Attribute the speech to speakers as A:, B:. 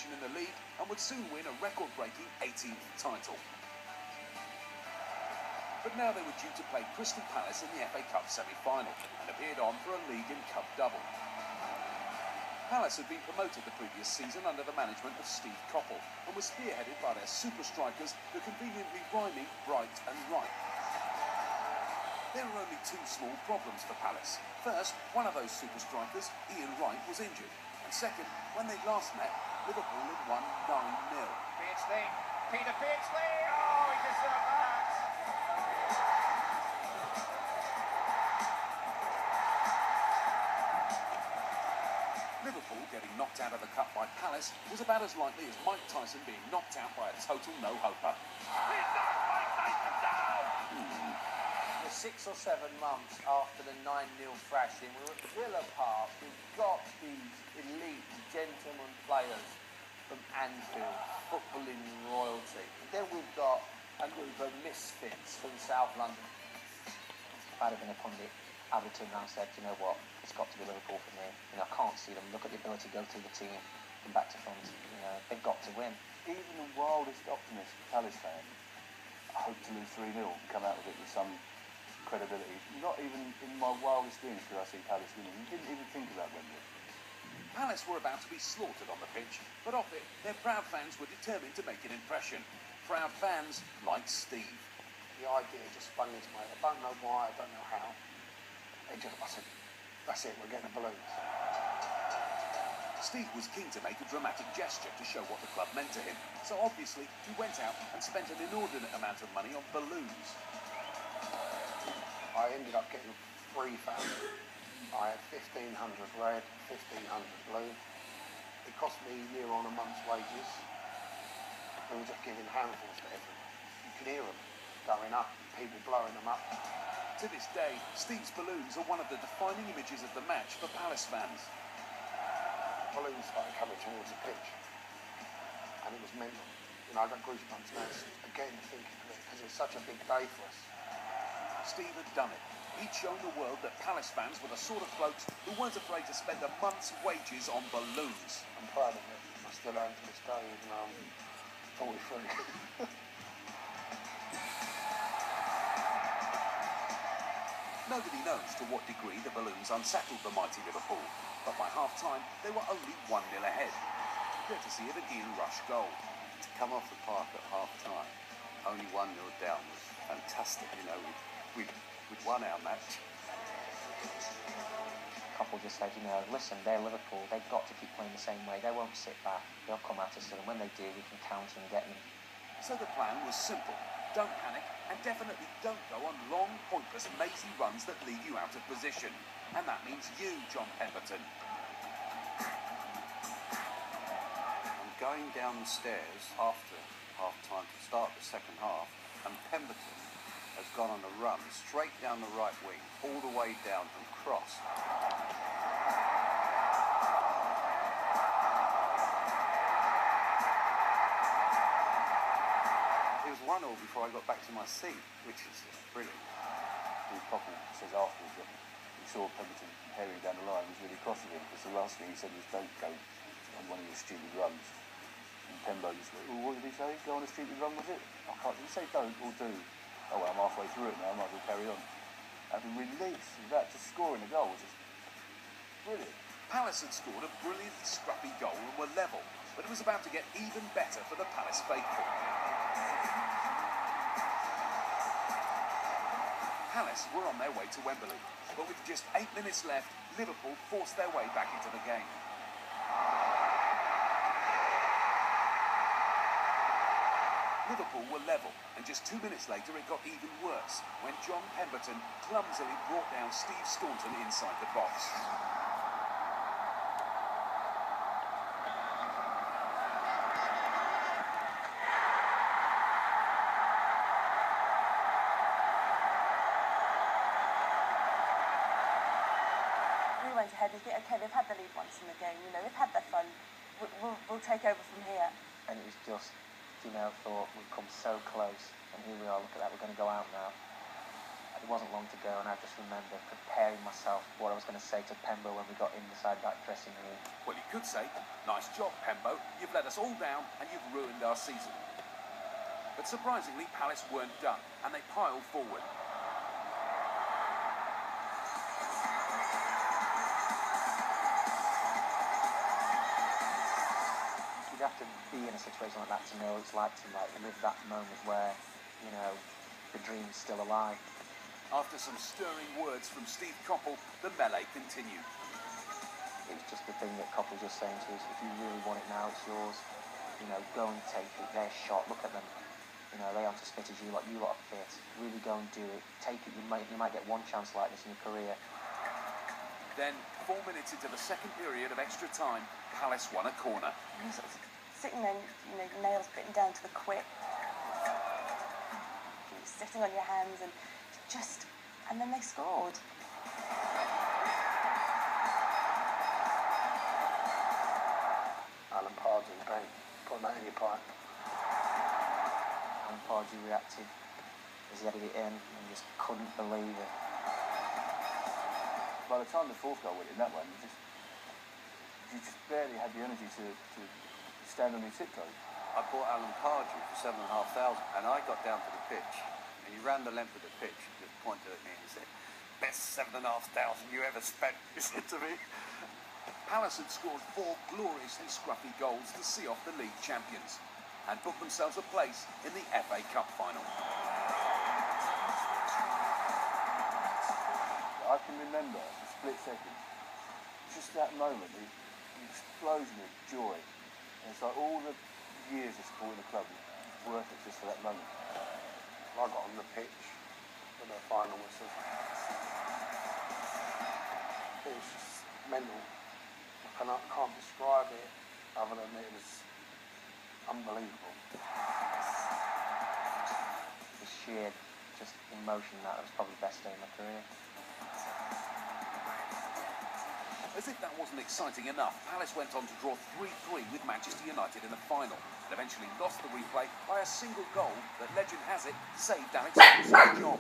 A: position in the league and would soon win a record-breaking 18th title. But now they were due to play Crystal Palace in the FA Cup semi-final and appeared on for a league and cup double. Palace had been promoted the previous season under the management of Steve Coppell and was spearheaded by their super strikers, the conveniently rhyming Bright and Wright. There were only two small problems for Palace. First, one of those super strikers, Ian Wright, was injured. And second, when they last met, Liverpool had won 9-0.
B: Beardsley, Peter Beardsley, oh, he deserved that!
A: Liverpool getting knocked out of the cup by Palace was about as likely as Mike Tyson being knocked out by a total no-hoper.
B: He's knocked Mike Tyson down!
C: The 6 or 7 months after the 9-0 thrashing, we were at Villa Park. We've got these elite gentleman players from Anfield, footballing royalty. And then we've got a group of misfits from South London.
D: If I'd have been a pundit, I would turn around and said, you know what, it's got to be Liverpool for me. You know, I can't see them. Look at the ability to go through the team, come back to front. You know, they've got to win.
E: Even the wildest optimist Palace fan, I hope to lose 3-0 and come out of it with some credibility. Not even in my wildest dreams could I see Palace winning. You didn't even think about Wembley.
A: Palace were about to be slaughtered on the pitch, but off it, their proud fans were determined to make an impression. Proud fans like Steve.
F: The idea just sprung into my head. I don't know why, I don't know how. I said, that's it, we're getting a balloon.
A: Steve was keen to make a dramatic gesture to show what the club meant to him, so obviously he went out and spent an inordinate amount of money on balloons.
F: I ended up getting 3,000. I had 1,500 red, 1,500 blue. It cost me near on a month's wages. We were just giving handfuls to everyone. You could hear them going up, people blowing them up.
A: To this day, Steve's balloons are one of the defining images of the match for Palace fans.
F: Balloons started coming towards the pitch, and it was mental. You know, I got goosebumps now, again, thinking of it, because it's such a big day for us.
A: Steve had done it. He'd shown the world that Palace fans were the sort of blokes who weren't afraid to spend a month's wages on balloons.
F: I'm proud of it. I still am to this day, even though I'm 43.
A: Nobody knows to what degree the balloons unsettled the mighty Liverpool, but by half-time they were only 1-0 ahead, courtesy of an Ian Rush goal.
E: To come off the park at half-time, only 1-0 down was fantastic. You know, we'd won our match.
D: Coppell just said, you know, listen, they're Liverpool. They've got to keep playing the same way. They won't sit back. They'll come at us, and when they do, we can counter and get them.
A: So the plan was simple. Don't panic, and definitely don't go on long, pointless, mazy runs that leave you out of position. And that means you, John Pemberton.
E: I'm going down the stairs after half-time to start the second half, and Pemberton has gone on a run straight down the right wing, all the way down and crossed. It was 1-0 before I got back to my seat, which is brilliant. Steve Coppell says afterwards that he saw Pemberton herring down the line, he was really cross with him, because the last thing he said was, don't go on one of your stupid runs. And Pembo just went, well, what did he say? Go on a stupid run, was it? I can't, did he say don't or do? Oh well, I'm halfway through it now, I might as well carry on. And the release of that to scoring a goal was just brilliant.
A: Palace had scored a brilliantly scrappy goal and were level, but it was about to get even better for the Palace faithful. Palace were on their way to Wembley, but with just 8 minutes left, Liverpool forced their way back into the game. Liverpool were level, and just 2 minutes later it got even worse when John Pemberton clumsily brought down Steve Staunton inside the box.
G: We went ahead and think, okay, they've had the lead once in the game, you know, they've had their fun, we'll take over from here.
D: And it was just, you know, thought we've come so close, and here we are, look at that, we're going to go out now. it wasn't long to go, and I just remember preparing myself for what I was going to say to Pembo when we got inside that dressing room.
A: Well, you could say, nice job, Pembo. You've let us all down and you've ruined our season. But surprisingly, Palace weren't done, and they piled forward.
D: You'd have to be in a situation like that to know what it's like to live that moment where, you know, the dream's still alive.
A: After some stirring words from Steve Coppell, the melee continued.
D: It was just the thing that Coppell was just saying to us, if you really want it now, it's yours. You know, go and take it. Their shot, look at them. You know, they aren't as fit as you lot. You lot are fit. Really go and do it. Take it. You might get one chance like this in your career.
A: Then, 4 minutes into the second period of extra time, Palace won a corner.
G: And sort of sitting there, you know, nails bitten down to the quick. You're sitting on your hands and then they scored.
F: Alan Pardew, bang, put that in your pipe.
D: And Pardew reacted as he headed it in and just couldn't believe it.
E: By the time the fourth goal went in that one, you just barely had the energy to stand on your tiptoes.
H: I bought Alan Pardew for £7,500, and I got down to the pitch, and he ran the length of the pitch, and just pointed at me and said, "Best £7,500 you ever spent," he said to me.
A: Palace had scored 4 gloriously scruffy goals to see off the league champions and booked themselves a place in the FA Cup final.
E: I can remember a split second, just that moment, the explosion of joy. And it's like all the years of supporting the club was worth it just for that moment.
F: I got on the pitch for the final whistle. It was just mental. I can't describe it other than it was unbelievable.
D: The sheer just emotion that was probably the best day of my career.
A: As if that wasn't exciting enough, Palace went on to draw 3-3 with Manchester United in the final, and eventually lost the replay by a single goal that, legend has it, saved Alex Ferguson's job.